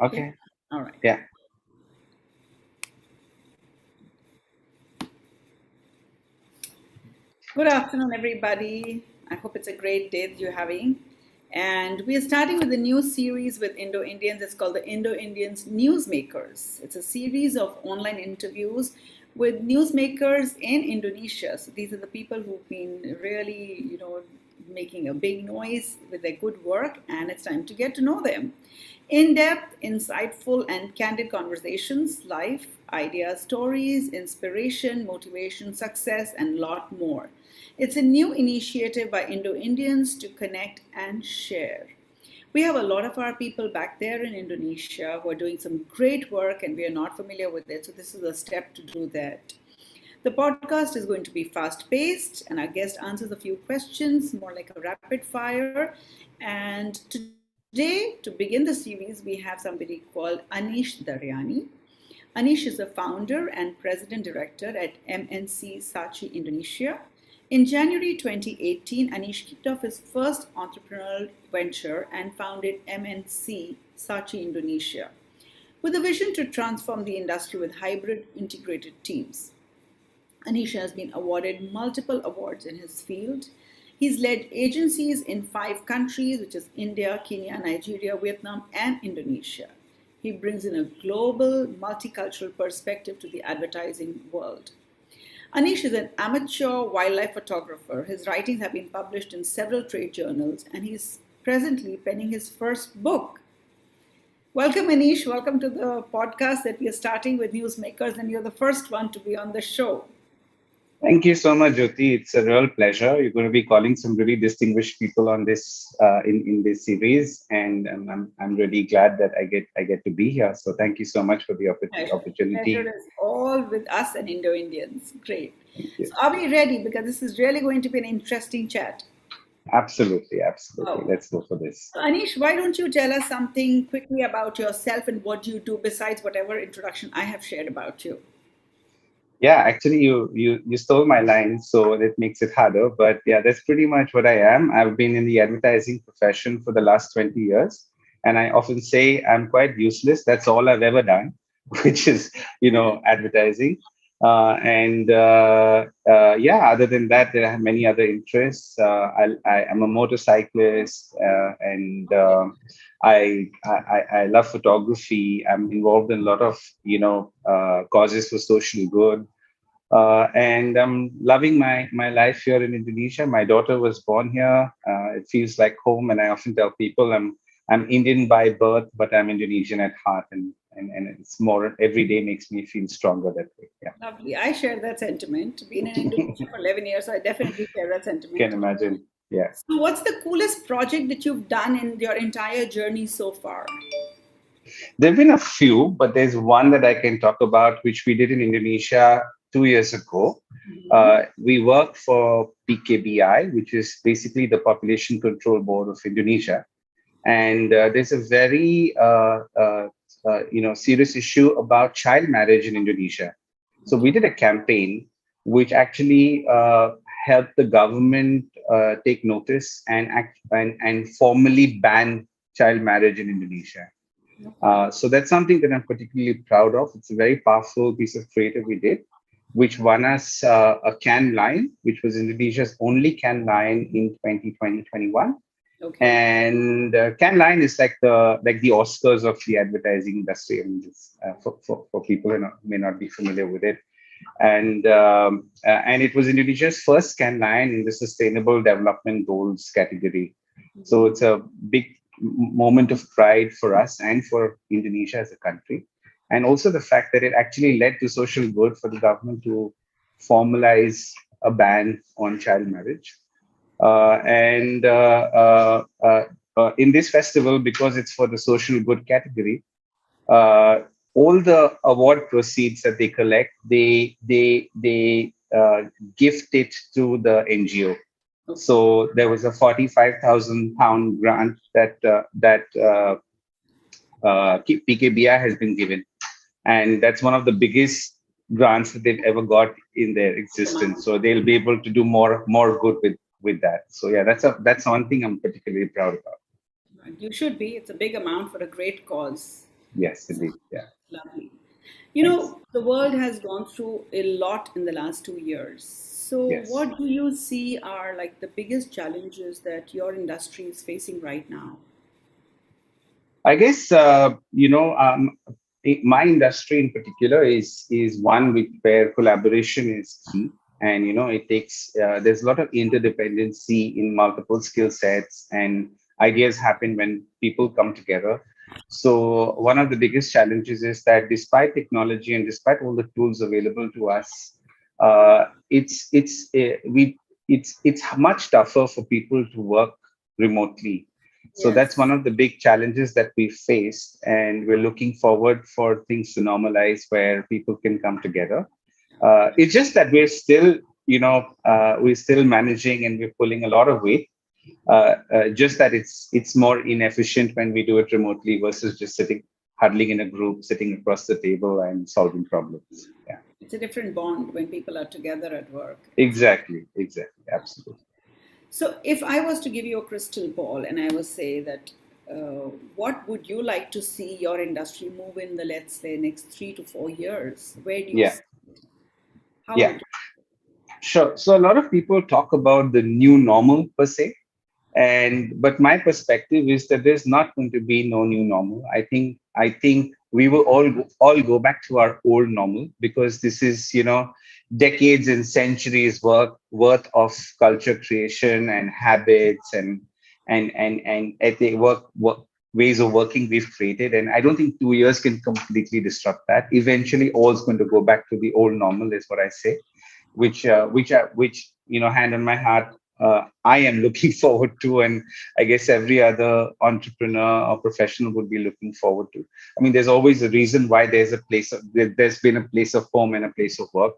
Okay. Okay. All right. Yeah. Good afternoon, everybody. I hope it's a great day that you're having. And we are starting with a new series with Indo-Indians. It's called the Indo-Indians Newsmakers. It's a series of online interviews with newsmakers in Indonesia. So these are the people who've been really, making a big noise with their good work, and it's time to get to know them. In depth, insightful, and candid conversations, life, ideas, stories, inspiration, motivation, success, and lot more. It's a new initiative by Indo Indians to connect and share. We have a lot of our people back there in Indonesia who are doing some great work, and we are not familiar with it. So, this is a step to do that. The podcast is going to be fast paced, and our guest answers a few questions, more like a rapid fire. And today, to begin the series, we have somebody called Anish Daryani. Anish is the founder and president director at M&C Saatchi Indonesia. In January 2018, Anish kicked off his first entrepreneurial venture and founded M&C Saatchi Indonesia with a vision to transform the industry with hybrid integrated teams. Anish has been awarded multiple awards in his field. He's led agencies in 5 countries, which is India, Kenya, Nigeria, Vietnam, and Indonesia. He brings in a global, multicultural perspective to the advertising world. Anish is an amateur wildlife photographer. His writings have been published in several trade journals, and he's presently penning his first book. Welcome, Anish. Welcome to the podcast that we are starting with Newsmakers, and you're the first one to be on the show. Thank you so much, Jyoti. It's a real pleasure. You're going to be calling some really distinguished people on this in this series, and I'm really glad that I get to be here. So thank you so much for the Pleasure. opportunity. Pleasure is all with us and Indo Indians. Great. Thank you. So, are we ready? Because this is really going to be an interesting chat. Absolutely, absolutely. Oh. Let's go for this. So, Anish, why don't you tell us something quickly about yourself and what you do besides whatever introduction I have shared about you? Yeah, actually, you stole my line, so that makes it harder. But yeah, that's pretty much what I am. I've been in the advertising profession for the last 20 years, and I often say I'm quite useless. That's all I've ever done, which is advertising. Yeah, other than that, there are many other interests. I am a motorcyclist, and I love photography. I'm involved in a lot of causes for social good. And I'm loving my life here in Indonesia. My daughter was born here. It feels like home, and I often tell people I'm Indian by birth, but I'm Indonesian at heart, and it's more every day makes me feel stronger that way. Yeah, Lovely. I share that sentiment. Been in Indonesia for 11 years, so I definitely share that can sentiment. imagine. Yeah. So, what's the coolest project that you've done in your entire journey so far? There've been a few, but there's one that I can talk about, which we did in Indonesia 2 years ago. Mhm. We worked for PKBI, which is basically the Population Control Board of Indonesia, and there's a very serious issue about child marriage in Indonesia. So we did a campaign which actually helped the government take notice and formally ban child marriage in Indonesia. Okay. So that's something that I'm particularly proud of. It's a very powerful piece of creative we did, which won us a Cannes Lion, which was Indonesia's only Cannes Lion in 2020-21. Okay. And Cannes Lion is like the Oscars of the advertising industry. I mean, for people who may not be familiar with it. And it was Indonesia's first Cannes Lion in the Sustainable Development Goals category. So it's a big moment of pride for us and for Indonesia as a country. And also the fact that it actually led to social good for the government to formalize a ban on child marriage. In this festival, because it's for the social good category, uh, all the award proceeds that they collect, they gift it to the NGO. Okay. So there was a 45,000 pound grant that PKBI has been given, and that's one of the biggest grants that they've ever got in their existence. So they'll be able to do more good with that. So yeah, that's one thing I'm particularly proud about. You should be. It's a big amount for a great cause. Yes, indeed. Yeah. Lovely. Thanks. The world has gone through a lot in the last 2 years. So, Yes. what do you see are like the biggest challenges that your industry is facing right now? I guess my industry in particular is one where collaboration is key, and it takes there's a lot of interdependency in multiple skill sets, and ideas happen when people come together. So one of the biggest challenges is that despite technology and despite all the tools available to us, it's much tougher for people to work remotely. So that's one Yes, of the big challenges that we faced, and we're looking forward for things to normalize where people can come together. It's just that we're still managing and we're pulling a lot of weight. Just that it's more inefficient when we do it remotely versus just huddling in a group, sitting across the table and solving problems. Yeah, it's a different bond when people are together at work. exactly, absolutely. So, if I was to give you a crystal ball and I was say that, what would you like to see your industry move in the, let's say, next 3 to 4 years? Where do you Yeah, see, how yeah, would sure. So a lot of people talk about the new normal per se. But my perspective is that there's not going to be no new normal. I think we will all go back to our old normal, because this is decades and centuries worth of culture creation and habits and ethic work ways of working we've created. And I don't think 2 years can completely disrupt that. Eventually all's going to go back to the old normal, is what I say, which hand on my heart, I am looking forward to, and I guess every other entrepreneur or professional would be looking forward to. I mean, there's always a reason why there's been a place of home and a place of work,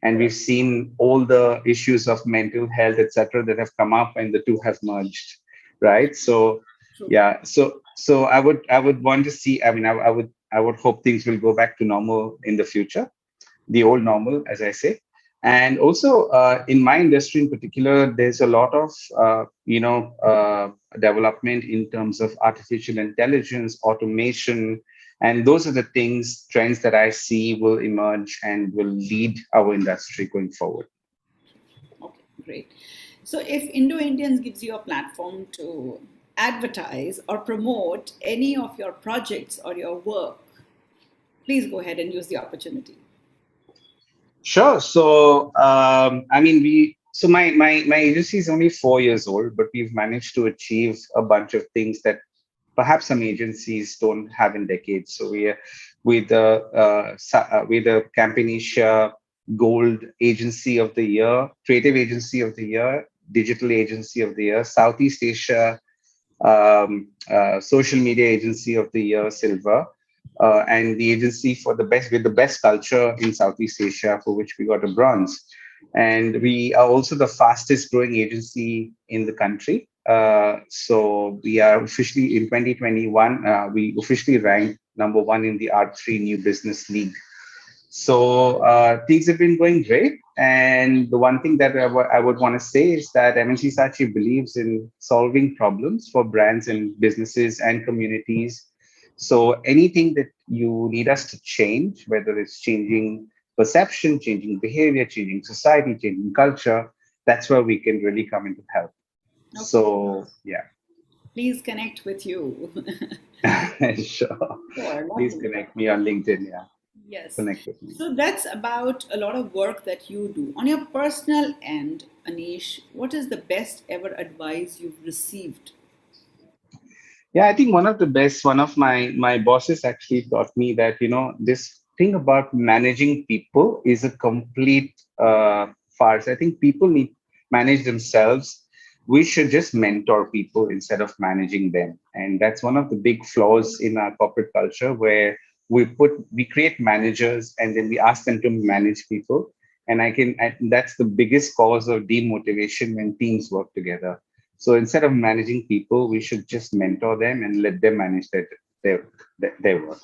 and we've seen all the issues of mental health, etc., that have come up, and the two have merged, right? So, true? yeah, so I would want to see. I mean, I would hope things will go back to normal in the future, the old normal, as I say. And also, in my industry in particular, there's a lot of development in terms of artificial intelligence, automation, and those are the trends that I see will emerge and will lead our industry going forward. Okay, great. So, if Indo Indians gives you a platform to advertise or promote any of your projects or your work, please go ahead and use the opportunity. Sure. So, I mean, my agency is only 4 years old, but we've managed to achieve a bunch of things that perhaps some agencies don't have in decades. So we are with the Campaignasia Gold Agency of the Year, Creative Agency of the Year, Digital Agency of the Year, Southeast Asia Social Media Agency of the Year Silver, and the agency for the best with the best culture in Southeast Asia, for which we got a bronze. And we are also the fastest growing agency in the country. So we are officially in 2021. We officially ranked number one in the R3 New Business League. So things have been going great. And the one thing that I would want to say is that M&C Saatchi believes in solving problems for brands and businesses and communities. So anything that you need us to change, whether it's changing perception, changing behavior, changing society, changing culture, that's where we can really come in to help. Okay, So yeah, please connect with you. sure. Sure, Please lovely. connect me on LinkedIn. Yeah, Yes. connect with me. So that's about a lot of work that you do. On your personal end, Anish, what is the best ever advice you've received? Yeah, I think one of my bosses actually taught me that this thing about managing people is a complete farce. I think people need manage themselves. We should just mentor people instead of managing them, and that's one of the big flaws in our corporate culture, where we create managers and then we ask them to manage people. And that's the biggest cause of demotivation when teams work together. So instead of managing people, we should just mentor them and let them manage their, their work.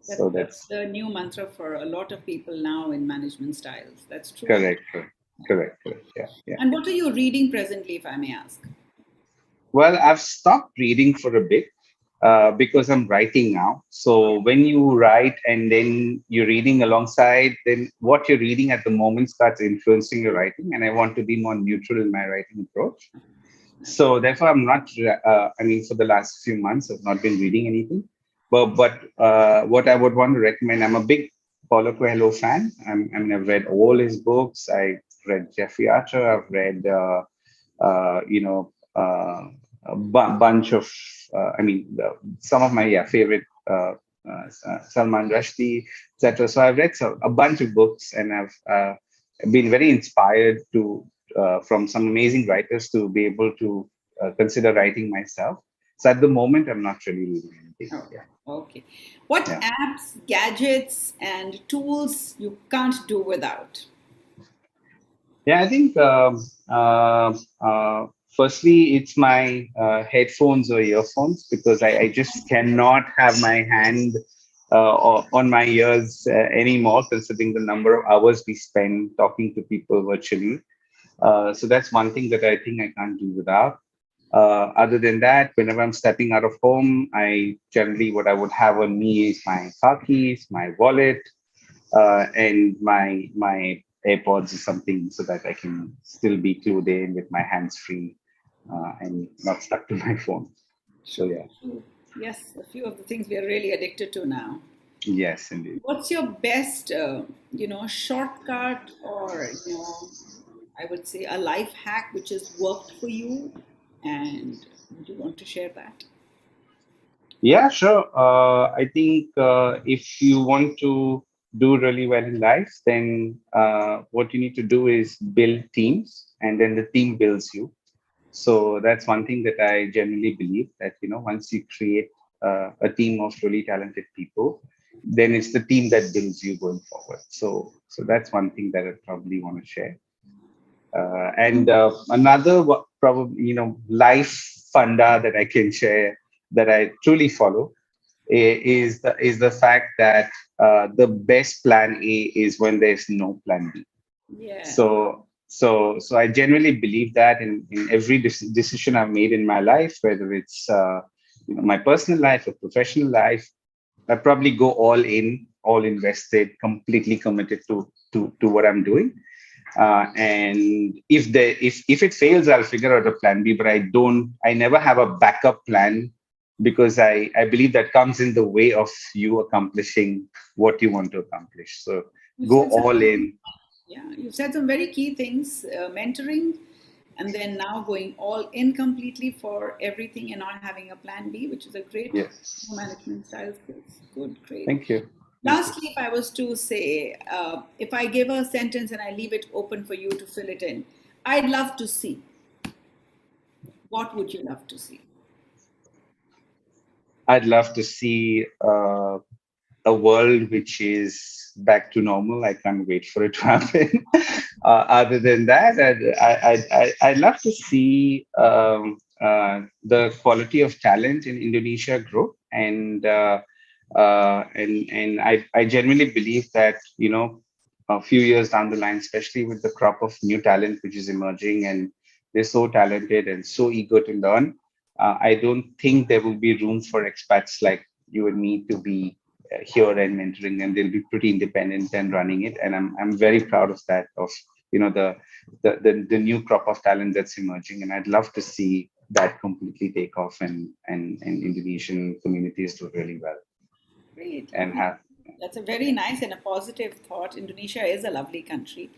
So That's that's the new mantra for a lot of people now in management styles. That's true. correct. Correct. Yeah, yeah. And what are you reading presently, if I may ask? Well, I've stopped reading for a bit. because I'm writing now. So when you write and then you're reading alongside, then what you're reading at the moment starts influencing your writing. And I want to be more neutral in my writing approach. So therefore, I'm not. I mean, for the last few months, I've not been reading anything. But what I would want to recommend, I'm a big Paulo Coelho fan. I mean, I've read all his books. I read Jeffrey Archer. I've read, you know, bunch of. I mean, some of my favorite. Salman Rushdie, etc. So I've read a bunch of books, and I've been very inspired to from some amazing writers to be able to consider writing myself. So at the moment, I'm not really reading anything. Oh, Yeah, okay. What yeah, apps, gadgets, and tools you can't do without? yeah. I think firstly, it's my headphones or earphones because I just cannot have my hand on my ears anymore, considering the number of hours we spend talking to people virtually. So that's one thing that I think I can't do without. Other than that, whenever I'm stepping out of home, I generally what I would have on me is my car keys, my wallet, and my AirPods or something, so that I can still be clued in with my hands free and not stuck to my phone. So True, yeah, true. Yes, a few of the things we are really addicted to now. yes, indeed. What's your best, shortcut or, I would say a life hack which has worked for you? And would you want to share that? Yeah, sure. I think if you want to do really well in life, then what you need to do is build teams, and then the team builds you. So that's one thing that I generally believe that once you create a team of really talented people, then it's the team that builds you going forward. So that's one thing that I probably want to share. And another probably life funda that I can share that I truly follow is the fact that the best plan A is when there's no plan B. Yeah. So I genuinely believe that in every decision I've made in my life, whether it's my personal life or professional life, I probably go all in, all invested, completely committed to what I'm doing. And if it fails, I'll figure out a plan B. But I never have a backup plan because I believe that comes in the way of you accomplishing what you want to accomplish. So You go said all some, in. yeah, you said some very key things, mentoring, and then now going all in completely for everything and not having a plan B, which is a great Yes. management style skills. Good, great. Thank you. Thank you. Lastly, if I was to say, if I give a sentence and I leave it open for you to fill it in, I'd love to see. What would you love to see? I'd love to see a world which is back to normal. I can't wait for it to happen. Other than that, I'd love to see the quality of talent in Indonesia grow, and I genuinely believe that a few years down the line, especially with the crop of new talent which is emerging, and they're so talented and so eager to learn. I don't think there will be room for expats like you and me to be here and mentoring them. They'll be pretty independent and running it, and I'm very proud of that. Of the new crop of talent that's emerging, and I'd love to see that completely take off and Indonesian communities do really well Great, and lovely. have That's a very nice and a positive thought. Indonesia is a lovely country.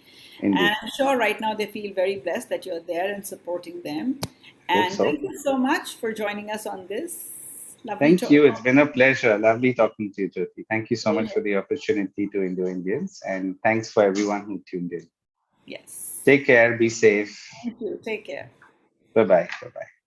And indeed. I'm sure right now they feel very blessed that you're there and supporting them. Hope And so. thank you so much for joining us on this. Lovely Thank talk. you. It's been a pleasure. Lovely talking to you, Jyoti. Thank you so much for the opportunity to Indo Indians, and thanks for everyone who tuned in. Yes. Take care. Be safe. Thank you. Take care. Bye bye. Bye bye.